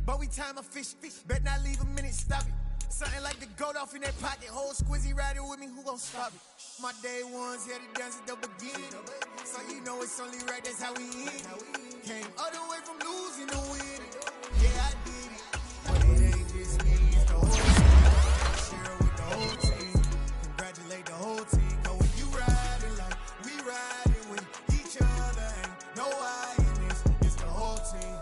but we time a fish. Bet not leave a minute, stop it. Something like the goat off in that pocket. Whole squizzy riding with me, who gon' stop it? My day ones had to dance at the beginning. So you know it's only right, that's how we end. Came all the way from losing to winning. Yeah, I did it. But it ain't just me, it's the whole team. Share it with the whole team. Congratulate the whole team. Cause when you riding like we riding with each other, ain't no I in this. It's the whole team.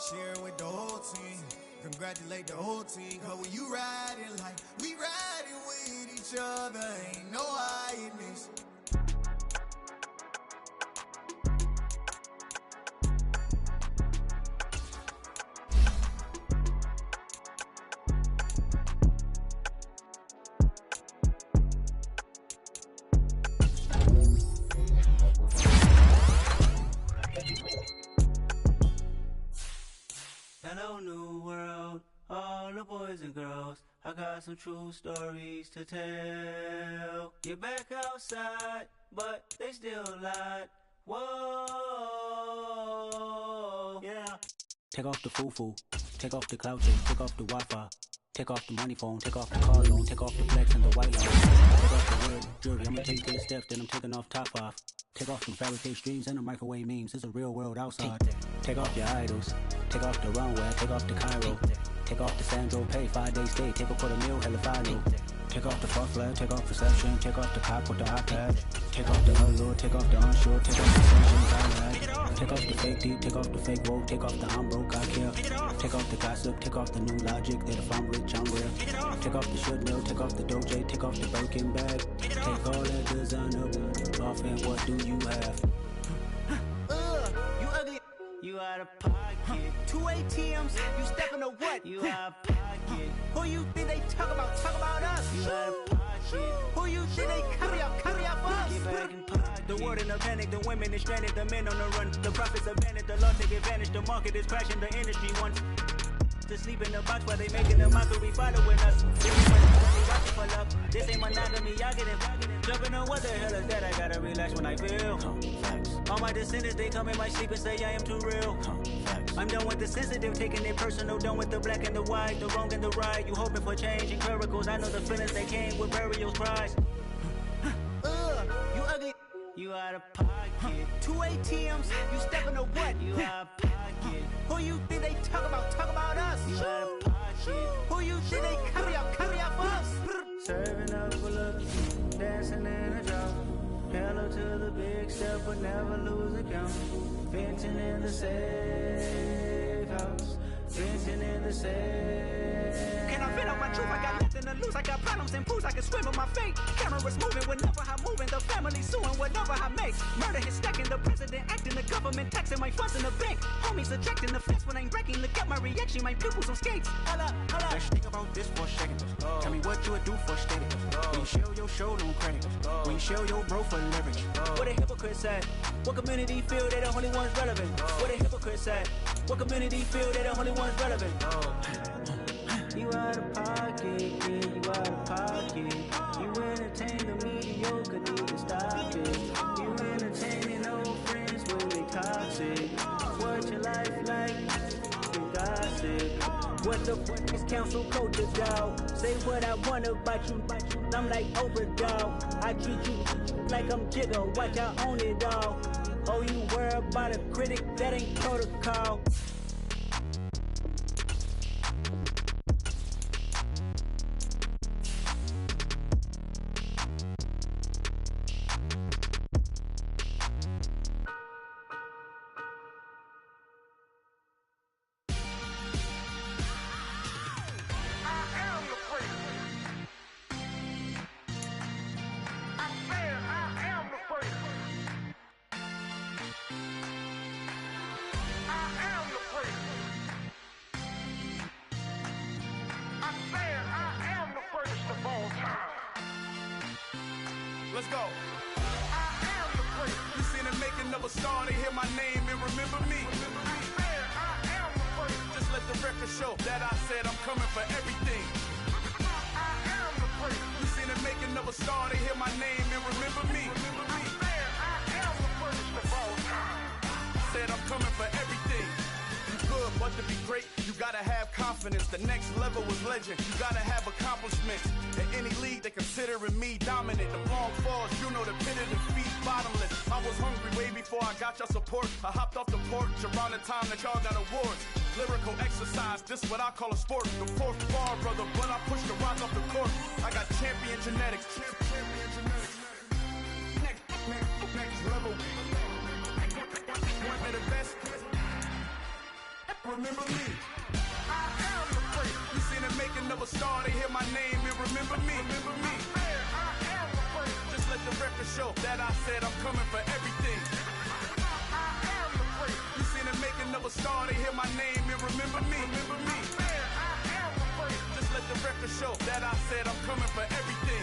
Share it with the whole team. Congratulate the whole team. Cause when you riding like we riding with each other, ain't no I in this. Hello, new world, all the boys and girls. I got some true stories to tell. Get back outside, but they still lied. Whoa, yeah. Take off the foo-foo, take off the cloud chase, take off the Wi-Fi. Take off the money phone, take off the car loan, take off the flex and the white line. Take off the weird jewelry, I'ma take 10 steps, then I'm taking off top off. Take off the fabricate streams and the microwave memes, it's a real world outside. Take off your idols, take off the runway, take off the Cairo. Take off the Sandro pay, 5-day stay, take a quarter meal, hella final. Take off the fuck flag, take off perception, take off the cop with the iPad. Take off the allure, take off the unsure, take off the sanctions I like. Take off the fake deep, take off the fake woke, take off the I'm broke, I care. Take off the gossip, take off the new logic, that if I'm rich, I'm real. Take off the should know, take off the doje, take off the Birkin bag. Take all that designer off and what do you have? You ugly, you out of pocket. 2 ATMs, you stepping to what? You out of pocket. Who you think they talk about us? You out of pocket. Who you think they carry up for us? Get back in pocket. The world in a panic, the women is stranded, the men on the run. The profits abandoned, the law take advantage, the market is crashing, the industry wants to sleep in the box while they making a mockery following us. This ain't money, they watching for love. This ain't monogamy, y'all get it. Jumping on what the hell is that? I gotta relax when I feel. All my descendants, they come in my sleep and say I am too real. I'm done with the sensitive, taking it personal. Done with the black and the white, the wrong and the right. You hoping for change and miracles. I know the feelings that came with burial cries. You ugly, you out of pocket. 2 ATMs, you stepping to what? You out of pocket. Who you think they talk about us? You out of pocket. Who you think they carry up for us? Serving up for love, dancing in a drop. Hello to the big step, but never lose a count. Venting in the safe house. Venting in the safe. Can I vent out my truth? I got nothing to lose. I got problems and pools. I can swim with my fate. Cameras moving whenever I'm moving. The family suing whatever I make. Murder is stacking. The president acting. The government taxing my funds in the bank. Homies ejecting the fence when I'm breaking. Look at my reaction. My pupils on skates. Hold up. Let's think about this for a second. Tell me what you would do for steady. When you show your show no credit. When you show your bro for leverage. What a hypocrite said. What community feel they the only ones relevant? What a hypocrite said. What community feel they the only ones relevant? You out of pocket, yeah, you out of pocket. You entertain the mediocre, need to stop it. You entertaining old friends when they toxic. What your life like? You gossip. What the fuck is council culture, dog? Say what I want about you, I'm like overdog. I treat you like I'm Jigga, watch I own it all. Oh, you worry about a critic, that ain't protocol. Let's go. I am the prince. You seen the making of a star, they hear my name and remember me. I am the prince. Just let the record show that I said I'm coming for everything. I am the prince. You seen the making of a star, they hear my name and remember me. I am the prince of all time. Said I'm coming for everything. You good, but to be great, you got gotta have confidence. The next level was legend. You gotta have accomplishments. In any league, they considering me dominant. The long falls, you know the pit of defeat, bottomless. I was hungry way before I got your support. I hopped off the porch around the time that y'all got awards. Lyrical exercise, this what I call a sport. The fourth bar, brother, but I pushed the rock off the court. I got champion genetics. Next level. One of the best. Remember me. I am the first. You seen the making of a star, they hear my name and remember me. Remember me. I am the first. Just let the record show that I said I'm coming for everything. I am the first. You seen the making of a star, they hear my name and remember me. Remember me. I am the first. Just let the record show that I said I'm coming for everything.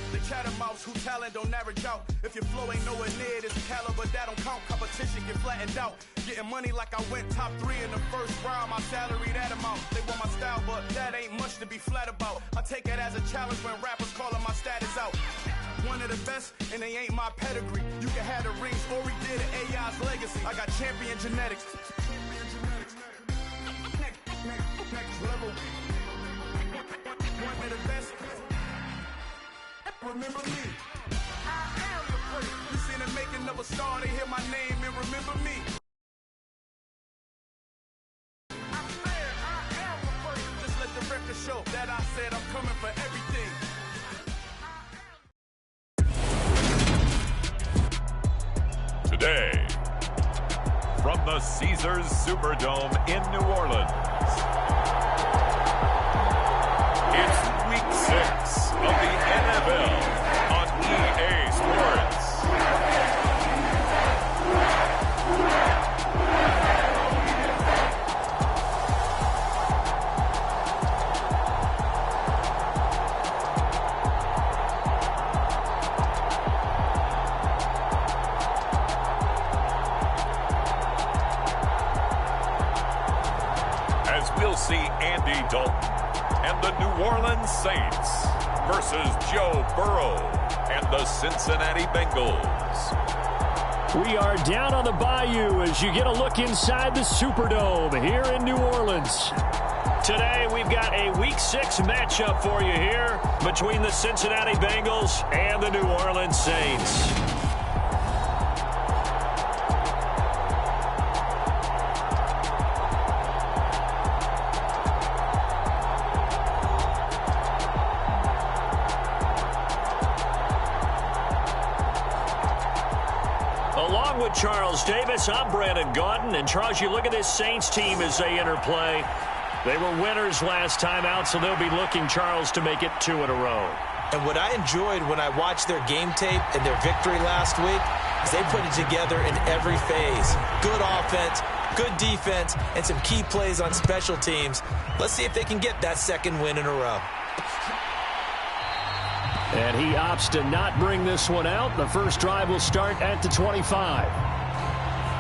The catamounts who talent don't average out. If your flow ain't nowhere near this caliber, that don't count. Competition get flattened out. Getting money like I went top 3 in the first round. My salary that amount. They want my style, but that ain't much to be flat about. I take it as a challenge when rappers calling my status out. One of the best, and they ain't my pedigree. You can have the rings, or we did it, AI's legacy. I got champion genetics. Next level. One of the best. Remember me. I am the first. You seen the making of a star, they hear my name and remember me. I am the first. Just let the record show that I said I'm coming for everything. Today, from the Caesars Superdome in New Orleans, it's Week 6 of the NFL on EA Sports. As we'll see Andy Dalton and the New Orleans Saints versus Joe Burrow and the Cincinnati Bengals. We are down on the bayou as you get a look inside the Superdome here in New Orleans. Today we've got a Week 6 matchup for you here between the Cincinnati Bengals and the New Orleans Saints. Along with Charles Davis, I'm Brandon Gaudin. And Charles, you look at this Saints team as they interplay. They were winners last time out, so they'll be looking, Charles, to make it 2 in a row. And what I enjoyed when I watched their game tape and their victory last week is they put it together in every phase. Good offense, good defense, and some key plays on special teams. Let's see if they can get that second win in a row. And he opts to not bring this one out. The first drive will start at the 25.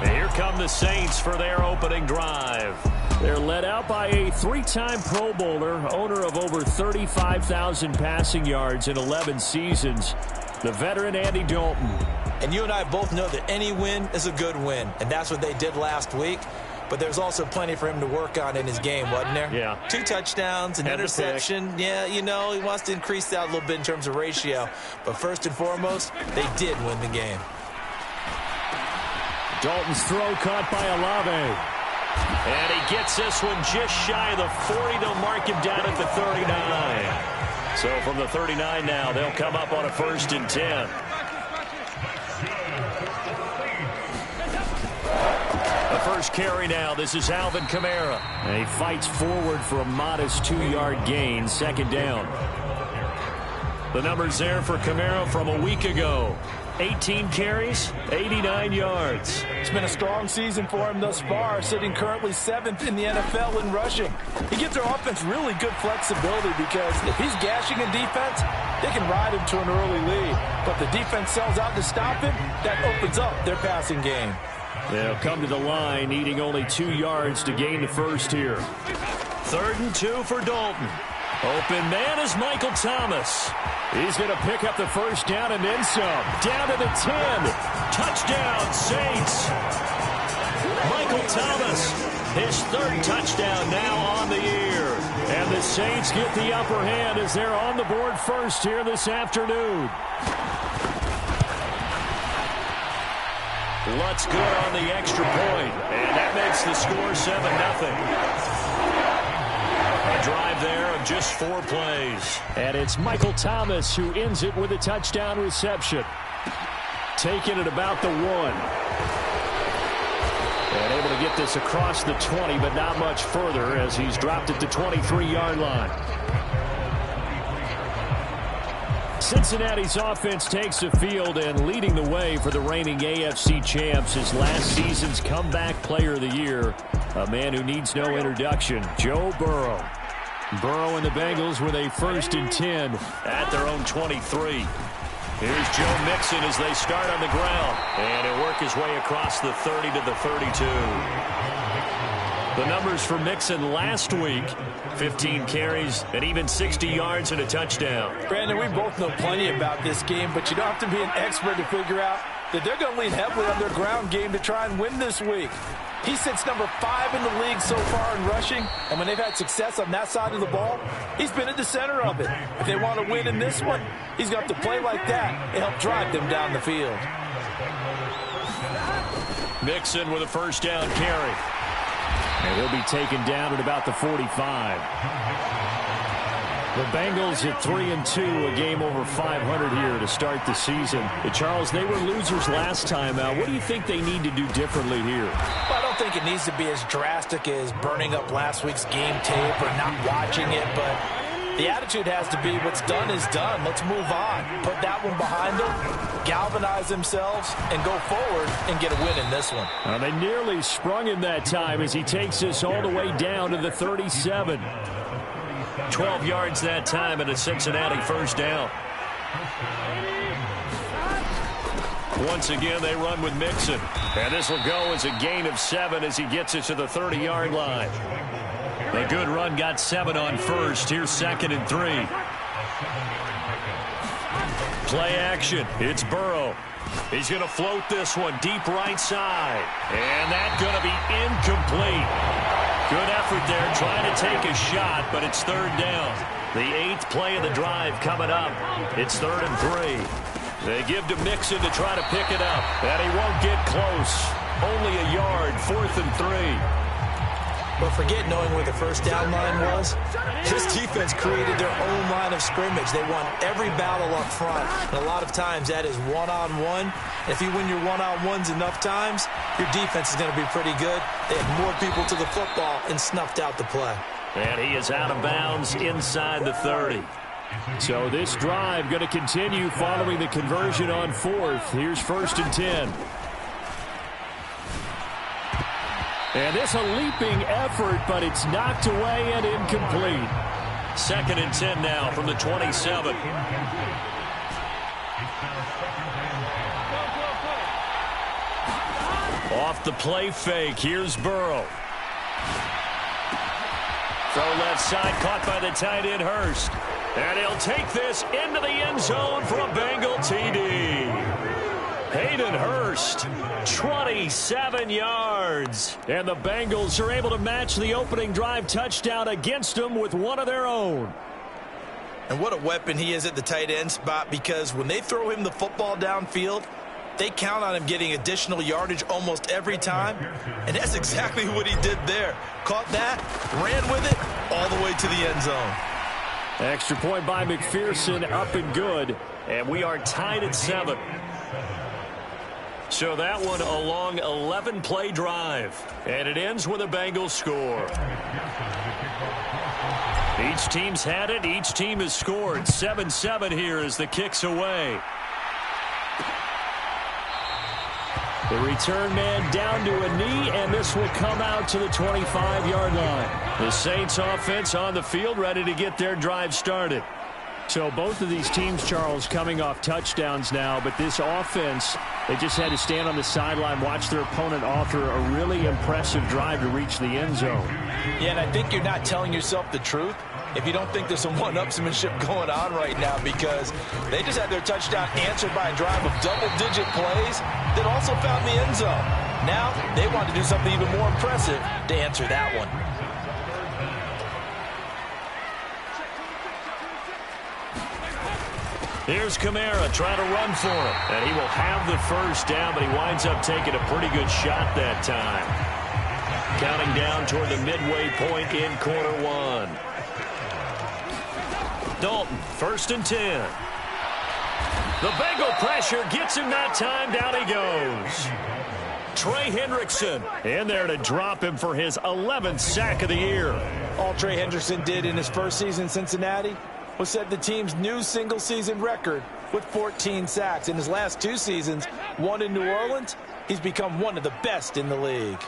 And here come the Saints for their opening drive. They're led out by a 3-time Pro Bowler, owner of over 35,000 passing yards in 11 seasons, the veteran Andy Dalton. And you and I both know that any win is a good win, and that's what they did last week. But there's also plenty for him to work on in his game, wasn't there? Yeah. 2 touchdowns, an interception. Yeah, you know, he wants to increase that a little bit in terms of ratio. But first and foremost, they did win the game. Dalton's throw caught by Olave. And he gets this one just shy of the 40. They'll mark him down at the 39. So from the 39 now, they'll come up on a 1st and 10. The first carry now. This is Alvin Kamara. And he fights forward for a modest 2-yard gain. 2nd down. The numbers there for Kamara from a week ago. 18 carries, 89 yards. It's been a strong season for him thus far, sitting currently 7th in the NFL in rushing. He gives their offense really good flexibility because if he's gashing in defense, they can ride him to an early lead. But the defense sells out to stop him, that opens up their passing game. They'll come to the line, needing only 2 yards to gain the first here. 3rd and 2 for Dalton. Open man is Michael Thomas. He's going to pick up the first down and then some. Down to the 10. Touchdown, Saints. Michael Thomas. His third touchdown now on the year. And the Saints get the upper hand as they're on the board first here this afternoon. Lutz good on the extra point, and that makes the score 7-0. A drive there of just 4 plays. And it's Michael Thomas who ends it with a touchdown reception. Taking it about the 1. And able to get this across the 20, but not much further as he's dropped it to 23-yard line. Cincinnati's offense takes the field, and leading the way for the reigning AFC champs is last season's comeback player of the year, a man who needs no introduction, Joe Burrow. Burrow and the Bengals with a 1st and 10 at their own 23. Here's Joe Mixon as they start on the ground, and he'll work his way across the 30 to the 32. The numbers for Mixon last week, 15 carries and even 60 yards and a touchdown. Brandon, we both know plenty about this game, but you don't have to be an expert to figure out that they're going to lean heavily on their ground game to try and win this week. He sits number 5 in the league so far in rushing, and when they've had success on that side of the ball, he's been at the center of it. If they want to win in this one, he's got to play like that and help drive them down the field. Mixon with a 1st down carry. And he'll be taken down at about the 45. The Bengals at 3-2, a game over 500 here to start the season. Charles, they were losers last time out. What do you think they need to do differently here? Well, I don't think it needs to be as drastic as burning up last week's game tape or not watching it, but the attitude has to be what's done is done. Let's move on. Put that one behind them, galvanize themselves, and go forward and get a win in this one. They nearly sprung him that time as he takes this all the way down to the 37. 12 yards that time and a Cincinnati 1st down. Once again, they run with Mixon. And this will go as a gain of 7 as he gets it to the 30-yard line. A good run got 7 on 1st. Here's 2nd and 3. Play action. It's Burrow. He's going to float this one deep right side. And that's going to be incomplete. Good effort there trying to take a shot, but it's 3rd down. The 8th play of the drive coming up. It's 3rd and 3. They give to Mixon to try to pick it up. And he won't get close. Only a yard, 4th and 3. But forget knowing where the 1st down line was. This defense created their own line of scrimmage. They won every battle up front. And a lot of times that is one-on-one. If you win your one-on-ones enough times, your defense is going to be pretty good. They had more people to the football and snuffed out the play. And he is out of bounds inside the 30. So this drive going to continue following the conversion on 4th. Here's 1st and 10. And this a leaping effort, but it's knocked away and incomplete. 2nd and 10 now from the 27. Off the play fake, here's Burrow. Throw left side, caught by the tight end Hurst. And he'll take this into the end zone for a Bengal TD. Hayden Hurst, 27 yards. And the Bengals are able to match the opening drive touchdown against them with one of their own. And what a weapon he is at the tight end spot, because when they throw him the football downfield, they count on him getting additional yardage almost every time. And that's exactly what he did there. Caught that, ran with it, all the way to the end zone. Extra point by McPherson, up and good. And we are tied at 7. So that one a long 11-play drive. And it ends with a Bengals score. Each team's had it. Each team has scored. 7-7 here as the kick's away. The return man down to a knee, and this will come out to the 25-yard line. The Saints offense on the field ready to get their drive started. So both of these teams, Charles, coming off touchdowns now, but this offense, they just had to stand on the sideline, watch their opponent offer a really impressive drive to reach the end zone. Yeah, and I think you're not telling yourself the truth if you don't think there's some one-upsmanship going on right now, because they just had their touchdown answered by a drive of double-digit plays that also found the end zone. Now they want to do something even more impressive to answer that one. Here's Kamara trying to run for him. And he will have the first down, but he winds up taking a pretty good shot that time. Counting down toward the midway point in quarter one. Dalton, 1st and 10. The Bengal pressure gets him that time. Down he goes. Trey Hendrickson in there to drop him for his 11th sack of the year. All Trey Hendrickson did in his first season in Cincinnati was set the team's new single-season record with 14 sacks. In his last 2 seasons, one in New Orleans, he's become one of the best in the league.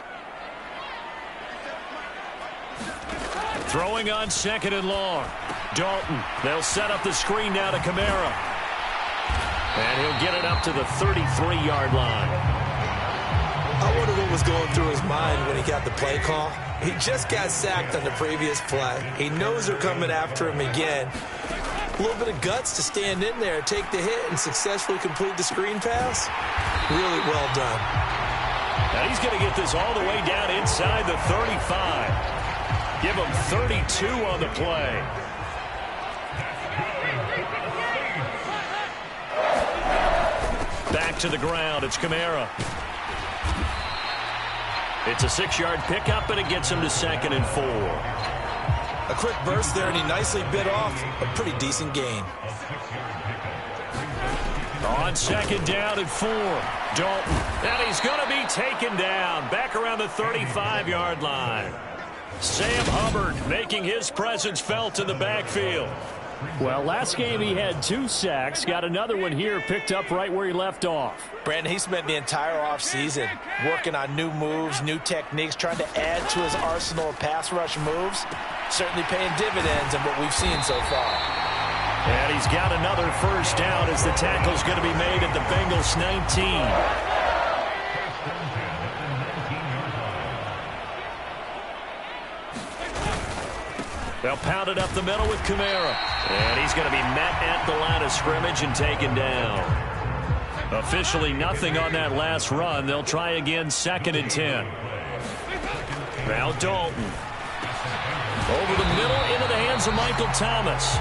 Throwing on 2nd and long. Dalton, they'll set up the screen now to Kamara. And he'll get it up to the 33-yard line. I wonder what was going through his mind when he got the play call. He just got sacked on the previous play. He knows they're coming after him again. A little bit of guts to stand in there, take the hit, and successfully complete the screen pass. Really well done. Now he's going to get this all the way down inside the 35. Give him 32 on the play. Back to the ground. It's Kamara. It's a 6-yard pickup, and it gets him to 2nd and 4. A quick burst there, and he nicely bit off a pretty decent gain. On 2nd down and 4. Dalton. And he's going to be taken down. Back around the 35-yard line. Sam Hubbard making his presence felt in the backfield. Well, last game he had 2 sacks. Got another one here, picked up right where he left off. Brandon, he spent the entire offseason working on new moves, new techniques, trying to add to his arsenal of pass rush moves. Certainly paying dividends in what we've seen so far. And he's got another first down as the tackle's going to be made at the Bengals 19. They'll pound it up the middle with Kamara. And he's going to be met at the line of scrimmage and taken down. Officially nothing on that last run. They'll try again 2nd and 10. Now Dalton. Over the middle into the hands of Michael Thomas.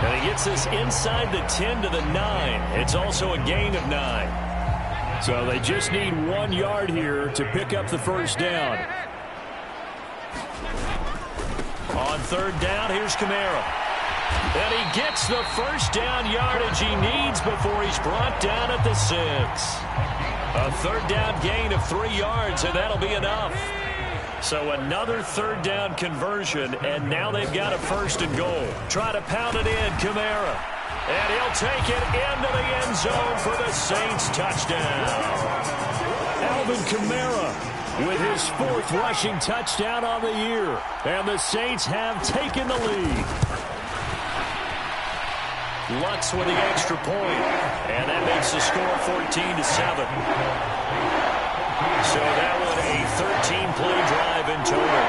And he gets this inside the 10 to the 9. It's also a gain of 9. So they just need 1 yard here to pick up the first down. On 3rd down, here's Kamara. And he gets the first down yardage he needs before he's brought down at the 6. A 3rd down gain of 3 yards, and that'll be enough. So another 3rd down conversion, and now they've got a 1st and goal. Try to pound it in, Kamara. And he'll take it into the end zone for the Saints touchdown. Alvin Kamara with his 4th rushing touchdown on the year. And the Saints have taken the lead. Lutz with the extra point. And that makes the score 14-7. So that one a 13-play drive in total.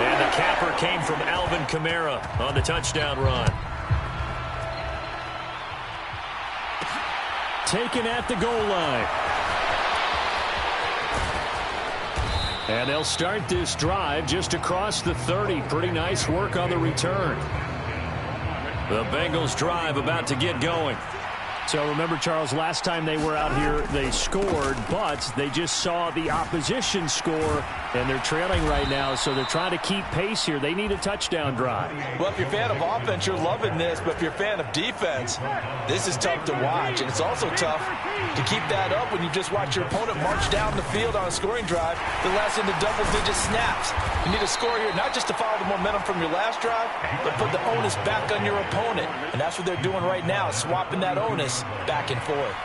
And the capper came from Alvin Kamara on the touchdown run. Taken at the goal line. And they'll start this drive just across the 30. Pretty nice work on the return. The Bengals drive about to get going. So remember, Charles, last time they were out here, they scored, but they just saw the opposition score, and they're trailing right now, so they're trying to keep pace here. They need a touchdown drive. Well, if you're a fan of offense, you're loving this, but if you're a fan of defense, this is tough to watch, and it's also tough to keep that up when you just watch your opponent march down the field on a scoring drive that lasts into double-digit snaps. You need a score here, not just to follow the momentum from your last drive, but put the onus back on your opponent, and that's what they're doing right now, swapping that onus back and forth.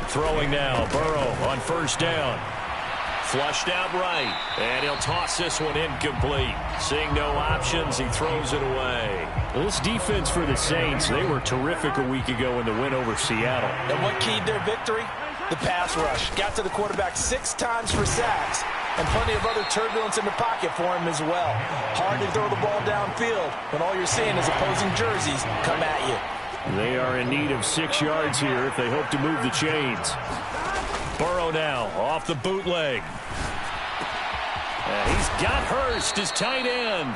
Throwing now, Burrow on 1st down. Flushed out right, and he'll toss this one incomplete. Seeing no options, he throws it away. Well, this defense for the Saints, they were terrific a week ago in the win over Seattle. And what keyed their victory? The pass rush. Got to the quarterback 6 times for sacks, and plenty of other turbulence in the pocket for him as well. Hard to throw the ball downfield when all you're seeing is opposing jerseys come at you. They are in need of 6 yards here if they hope to move the chains. Burrow now off the bootleg. And he's got Hurst, his tight end.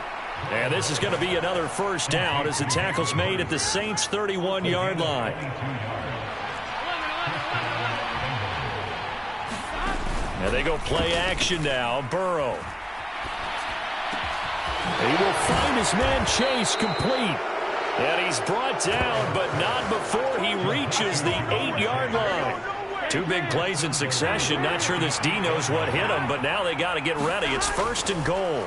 And this is going to be another first down as the tackle's made at the Saints' 31-yard line. And they go play action now. Burrow. He will find his man Chase complete. And he's brought down, but not before he reaches the 8-yard line. 2 big plays in succession. Not sure this D knows what hit him, but now they got to get ready. It's 1st and goal.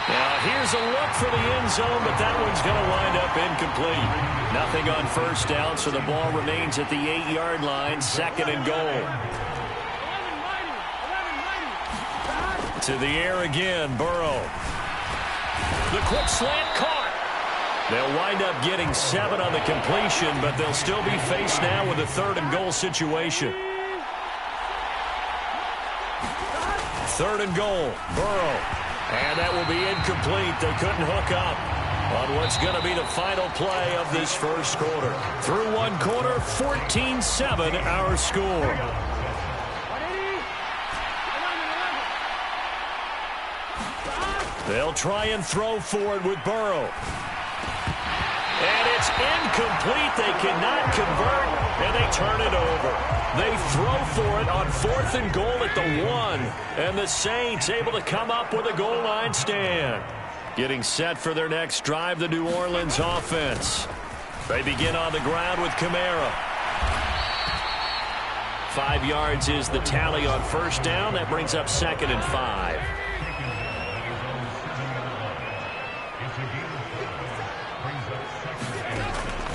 Now here's a look for the end zone, but that one's going to wind up incomplete. Nothing on first down, so the ball remains at the 8-yard line. 2nd and goal. To the air again, Burrow. The quick slant caught. They'll wind up getting 7 on the completion, but they'll still be faced now with a 3rd and goal situation. 3rd and goal, Burrow. And that will be incomplete. They couldn't hook up on what's going to be the final play of this first quarter. Through 1 quarter, 14-7 our score. They'll try and throw for it with Burrow. And it's incomplete. They cannot convert, and they turn it over. They throw for it on 4th and goal at the 1. And the Saints able to come up with a goal line stand. Getting set for their next drive, the New Orleans offense. They begin on the ground with Kamara. 5 yards is the tally on first down. That brings up 2nd and 5.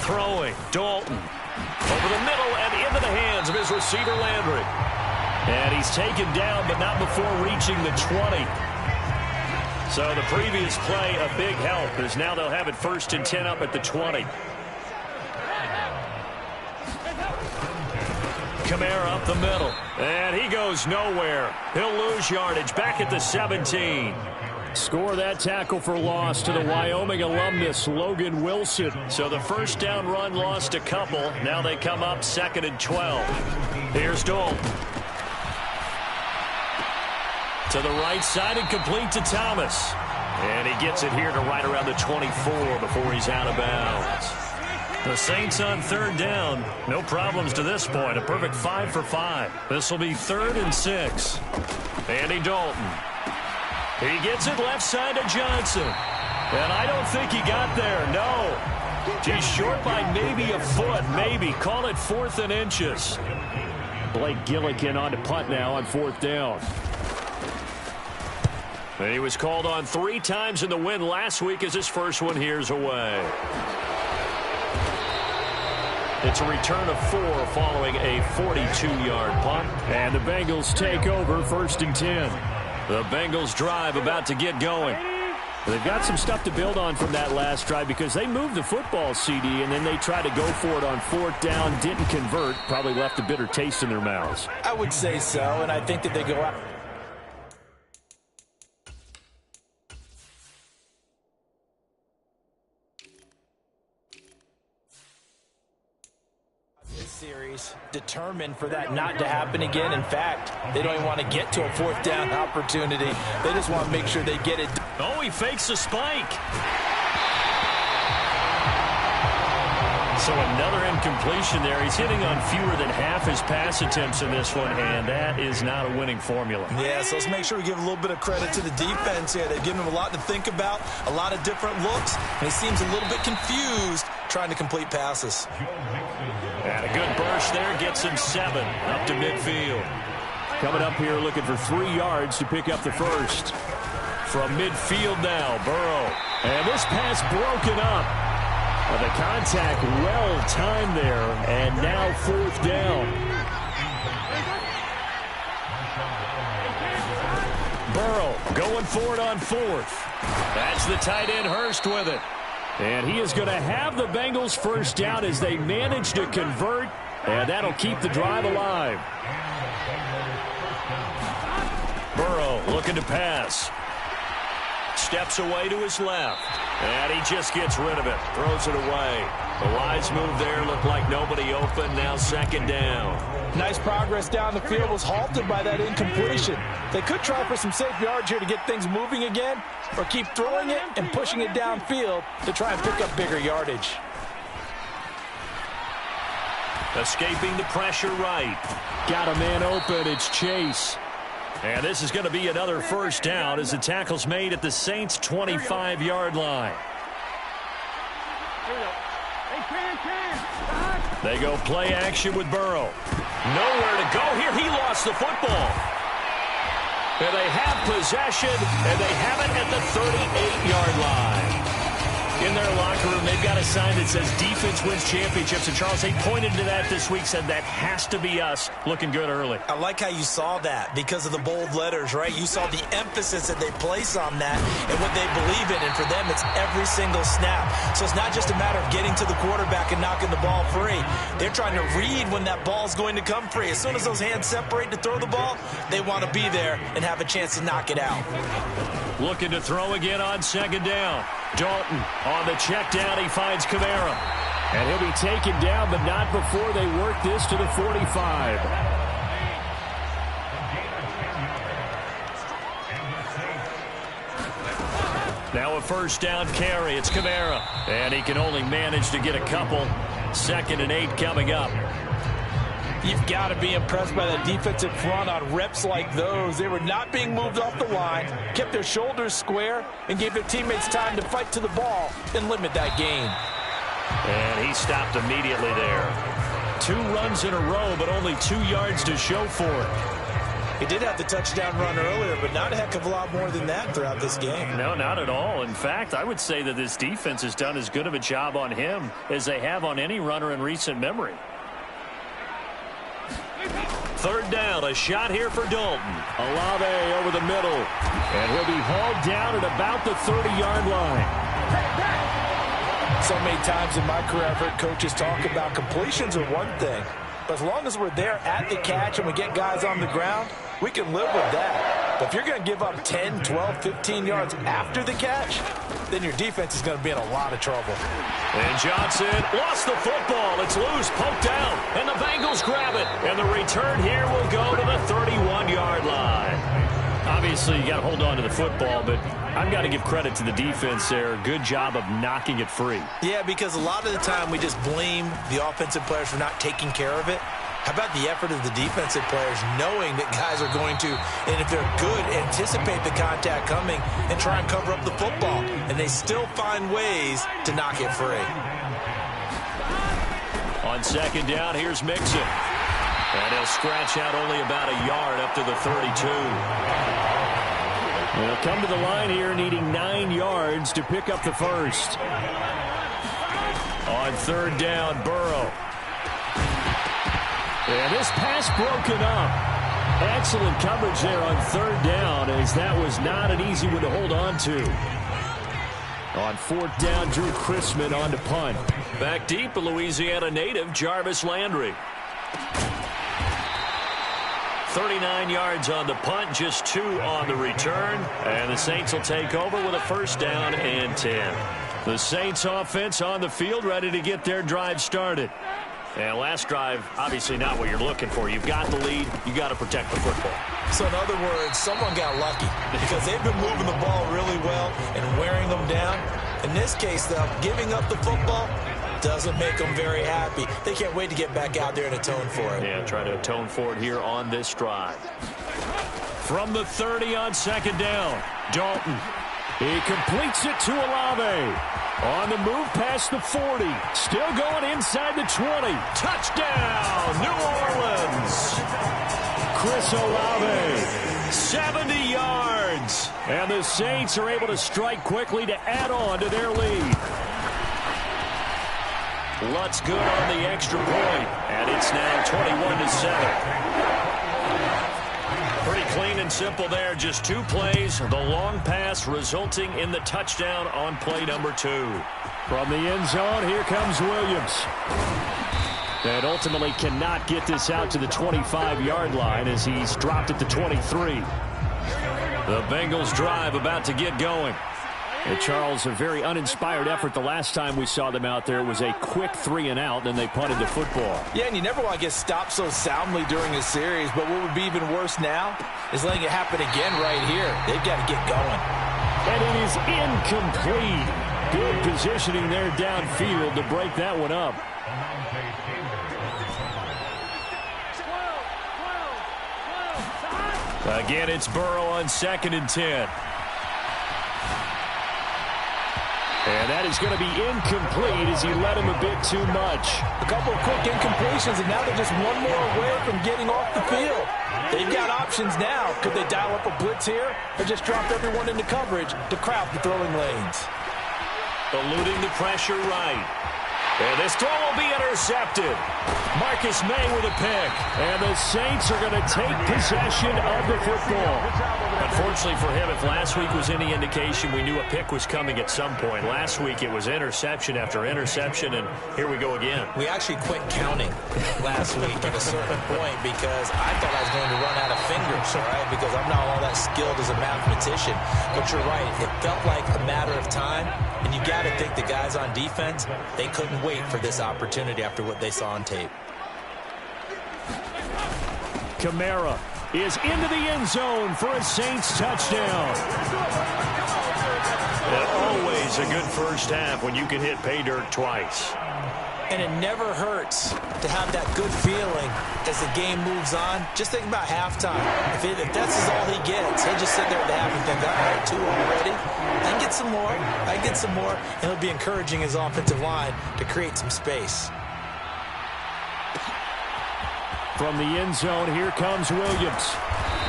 Throwing, Dalton. Over the middle and into the hands of his receiver, Landry. And he's taken down, but not before reaching the 20. So the previous play, a big help, as now they'll have it 1st and 10 up at the 20. Kamara up the middle. And he goes nowhere. He'll lose yardage back at the 17. Score that tackle for loss to the Wyoming alumnus, Logan Wilson. So the first down run lost a couple. Now they come up 2nd and 12. Here's Dalton. To the right side and complete to Thomas. And he gets it here to right around the 24 before he's out of bounds. The Saints on 3rd down. No problems to this point. A perfect 5 for 5. This will be 3rd and 6. Andy Dalton. He gets it left side to Johnson. And I don't think he got there. No. He's short by maybe a foot. Maybe. Call it 4th and inches. Blake Gillikin on to punt now on 4th down. And he was called on 3 times in the win last week as his first one here's away. It's a return of 4 following a 42-yard punt. And the Bengals take over 1st and 10. The Bengals drive about to get going. They've got some stuff to build on from that last drive because they moved the football, CD, and then they tried to go for it on 4th down, didn't convert, probably left a bitter taste in their mouths. I would say so, and I think that they go out. Series determined for that not to happen again. In fact, they don't even want to get to a 4th down opportunity. They just want to make sure they get it. Oh, he fakes a spike. So another incompletion there. He's hitting on fewer than half his pass attempts in this one, and that is not a winning formula. Yeah, so let's make sure we give a little bit of credit to the defense here. They've given him a lot to think about, a lot of different looks, and he seems a little bit confused trying to complete passes. And a good burst there gets him 7 up to midfield. Coming up here looking for 3 yards to pick up the first. From midfield now, Burrow. And this pass broken up. The contact well timed there, and now 4th down. Burrow going for it on 4th. That's the tight end Hurst with it. And he is going to have the Bengals first down as they manage to convert, and that'll keep the drive alive. Burrow looking to pass. steps away to his left. And he just gets rid of it. Throws it away. The wise move there. Looked like nobody open. Now second down. Nice progress down the field was halted by that incompletion. They could try for some safe yards here to get things moving again, or keep throwing it and pushing it downfield to try and pick up bigger yardage. Escaping the pressure right. Got a man open. It's Chase. And this is going to be another first down as the tackle's made at the Saints' 25-yard line. They go play action with Burrow. Nowhere to go here. He lost the football. And they have possession, and they have it at the 38-yard line. In their locker room, they've got a sign that says defense wins championships. And Charles, they pointed to that this week, said that has to be us. Looking good early. I like how you saw that because of the bold letters, right? You saw the emphasis that they place on that and what they believe in. And for them, it's every single snap. So it's not just a matter of getting to the quarterback and knocking the ball free. They're trying to read when that ball's going to come free. As soon as those hands separate to throw the ball, they want to be there and have a chance to knock it out. Looking to throw again on second down. Dalton on the check down. He finds Kamara. And he'll be taken down, but not before they work this to the 45. Now a first down carry. It's Kamara. And he can only manage to get a couple. 2nd and 8 coming up. You've got to be impressed by the defensive front on reps like those. They were not being moved off the line, kept their shoulders square, and gave their teammates time to fight to the ball and limit that gain. And he stopped immediately there. 2 runs in a row, but only 2 yards to show for it. He did have the touchdown run earlier, but not a heck of a lot more than that throughout this game. No, not at all. In fact, I would say that this defense has done as good of a job on him as they have on any runner in recent memory. 3rd down, a shot here for Dalton. Olave over the middle. And he'll be hauled down at about the 30-yard line. So many times in my career, I've heard coaches talk about completions are one thing. But as long as we're there at the catch and we get guys on the ground, we can live with that. But if you're going to give up 10, 12, 15 yards after the catch, then your defense is going to be in a lot of trouble. And Johnson lost the football. It's loose, poked down, and the Bengals grab it. And the return here will go to the 31-yard line. Obviously, you got to hold on to the football, but I've got to give credit to the defense there. Good job of knocking it free. Yeah, because a lot of the time we just blame the offensive players for not taking care of it. How about the effort of the defensive players knowing that guys are going to, and if they're good, anticipate the contact coming and try and cover up the football. And they still find ways to knock it free. On second down, here's Mixon. And he'll scratch out only about a yard up to the 32. They'll come to the line here needing 9 yards to pick up the first. On 3rd down, Burrow. And this pass broken up. Excellent coverage there on 3rd down, as that was not an easy one to hold on to. On 4th down, Drew Chrisman on to punt. Back deep, a Louisiana native, Jarvis Landry. 39 yards on the punt, just 2 on the return. And the Saints will take over with a first down and 10. The Saints offense on the field, ready to get their drive started. And last drive, obviously not what you're looking for. You've got the lead. You got to protect the football. So in other words, someone got lucky because they've been moving the ball really well and wearing them down. In this case, though, giving up the football doesn't make them very happy. They can't wait to get back out there and atone for it. Yeah, try to atone for it here on this drive. From the 30 on second down, Dalton. He completes it to Olave. On the move past the 40. Still going inside the 20. Touchdown, New Orleans. Chris Olave. 70 yards. And the Saints are able to strike quickly to add on to their lead. Lutz good on the extra point. And it's now 21-7. Pretty clean and simple there. Just 2 plays. The long pass resulting in the touchdown on play number 2. From the end zone, here comes Williams. And ultimately cannot get this out to the 25-yard line as he's dropped at the 23. The Bengals drive about to get going. And Charles, a very uninspired effort the last time we saw them out there was a quick 3-and-out, and they punted the football. Yeah, and you never want to get stopped so soundly during a series, but what would be even worse now is letting it happen again right here. They've got to get going. And it is incomplete. Good positioning there downfield to break that one up. Again, it's Burrow on 2nd and 10. And that is going to be incomplete as he led him a bit too much. A couple of quick incompletions, and now they're just one more away from getting off the field. They've got options now. Could they dial up a blitz here or just drop everyone into coverage to crowd the throwing lanes? Eluding the pressure right. And this throw will be intercepted. Marcus May with a pick. And the Saints are going to take possession of the football. Unfortunately for him, if last week was any indication, we knew a pick was coming at some point. Last week it was interception after interception, and here we go again. We actually quit counting last week at a certain point because I thought I was going to run out of fingers, all right, because I'm not all that skilled as a mathematician. But you're right. It felt like a matter of time, and you got to think the guys on defense, they couldn't wait for this opportunity after what they saw on tape. Kamara is into the end zone for a Saints touchdown. And always a good first half when you can hit pay dirt twice. And it never hurts to have that good feeling as the game moves on. Just think about halftime. If that's all he gets, he'll just sit there at the half and think, all right, 2 already. I can get some more. I can get some more. And he'll be encouraging his offensive line to create some space. From the end zone, here comes Williams.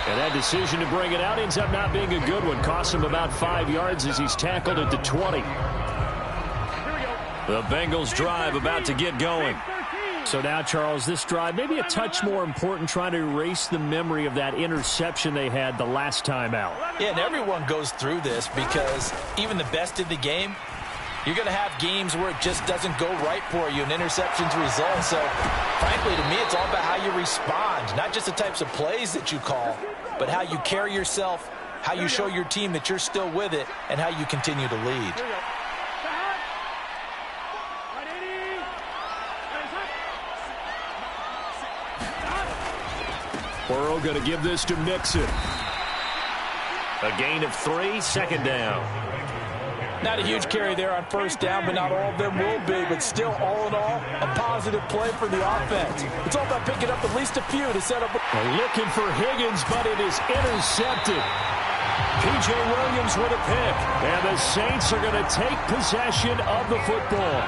And that decision to bring it out ends up not being a good one. Cost him about 5 yards as he's tackled at the 20. The Bengals drive about to get going. So now, Charles, this drive maybe a touch more important, trying to erase the memory of that interception they had the last time out. Yeah, and everyone goes through this because even the best in the game, you're going to have games where it just doesn't go right for you and interceptions result. So, frankly, to me, it's all about how you respond, not just the types of plays that you call, but how you carry yourself, how you show your team that you're still with it, and how you continue to lead. Burrow going to give this to Mixon. A gain of 3, 2nd down. Not a huge carry there on first down, but not all of them will be. But still, all in all, a positive play for the offense. It's all about picking up at least a few to set up. Looking for Higgins, but it is intercepted. P.J. Williams with a pick. And the Saints are going to take possession of the football.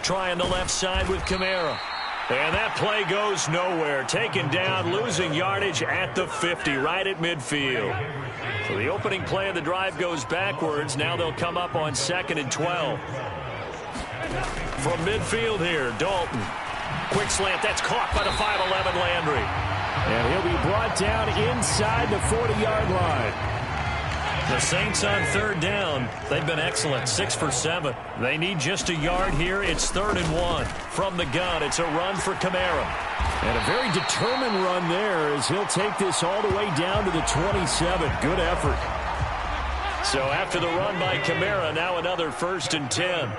Trying the left side with Kamara. And that play goes nowhere. Taken down, losing yardage at the 50, right at midfield. So the opening play of the drive goes backwards. Now they'll come up on 2nd and 12. From midfield here, Dalton. Quick slant, that's caught by the 5'11" Landry. And he'll be brought down inside the 40-yard line. The Saints on third down. They've been excellent, 6 for 7. They need just a yard here. It's 3rd and 1. From the gun, it's a run for Kamara. And a very determined run there as he'll take this all the way down to the 27. Good effort. So after the run by Kamara, now another 1st and 10.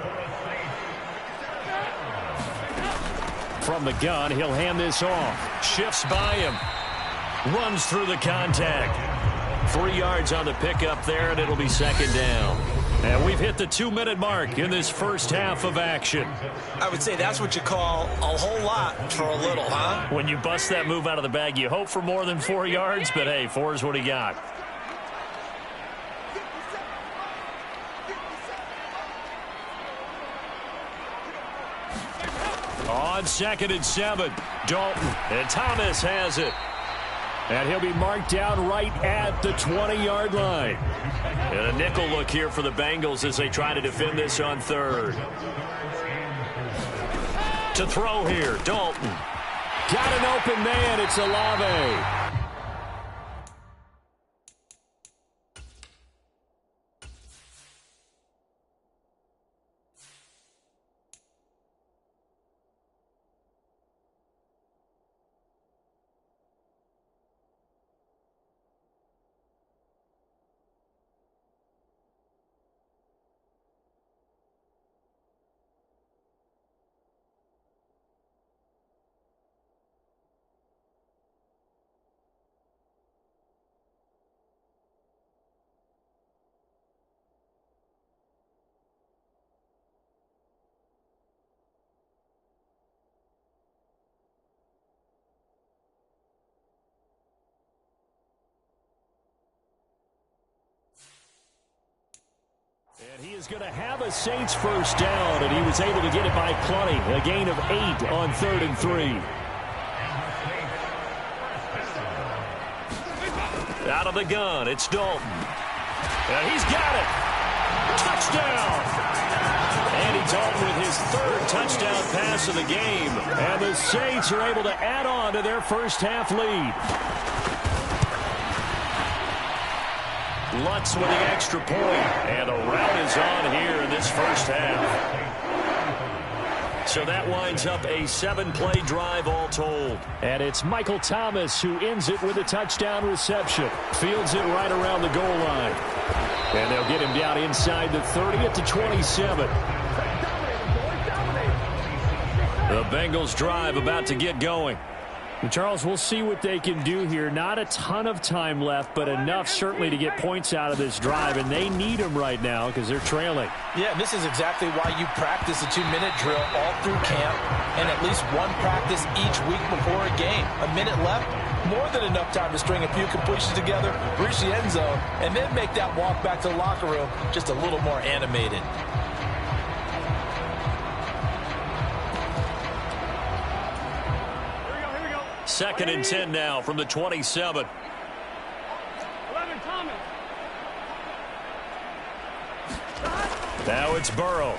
From the gun, he'll hand this off. Shifts by him. Runs through the contact. 3 yards on the pickup there, and it'll be 2nd down. And we've hit the 2-minute mark in this first half of action. I would say that's what you call a whole lot for a little, huh? When you bust that move out of the bag, you hope for more than 4 yards, but hey, 4 is what he got. On 2nd and 7, Dalton, and Thomas has it. And he'll be marked down right at the 20-yard line. And a nickel look here for the Bengals as they try to defend this on 3rd. To throw here, Dalton. Got an open man, it's Olave. And he is going to have a Saints first down, and he was able to get it by plenty. A gain of 8 on 3rd and 3. Out of the gun, it's Dalton. And he's got it. Touchdown. Andy Dalton with his 3rd touchdown pass of the game. And the Saints are able to add on to their first half lead. Lutz with the extra point, and the rout is on here in this first half. So that winds up a 7-play drive all told. And it's Michael Thomas who ends it with a touchdown reception. Fields it right around the goal line. And they'll get him down inside the 30 at the 27. The Bengals drive about to get going. And Charles, we'll see what they can do here. Not a ton of time left, but enough certainly to get points out of this drive, and they need them right now because they're trailing. Yeah, and this is exactly why you practice a 2-minute drill all through camp and at least one practice each week before a game. A minute left, more than enough time to string a few completions together, reach the end zone, and then make that walk back to the locker room just a little more animated. 2nd and 10 now from the 27. 11, Thomas. Now it's Burrow.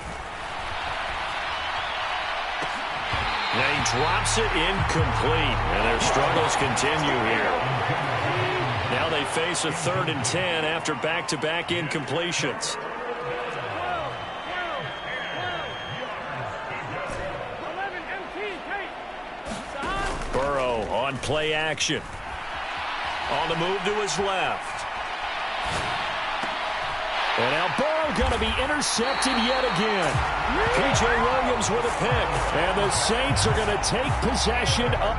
Now he drops it incomplete, and their struggles continue here. Now they face a 3rd and 10 after back-to-back incompletions. Burrow on play action. On the move to his left. And now Burrow going to be intercepted yet again. P.J. Williams with a pick. And the Saints are going to take possession up.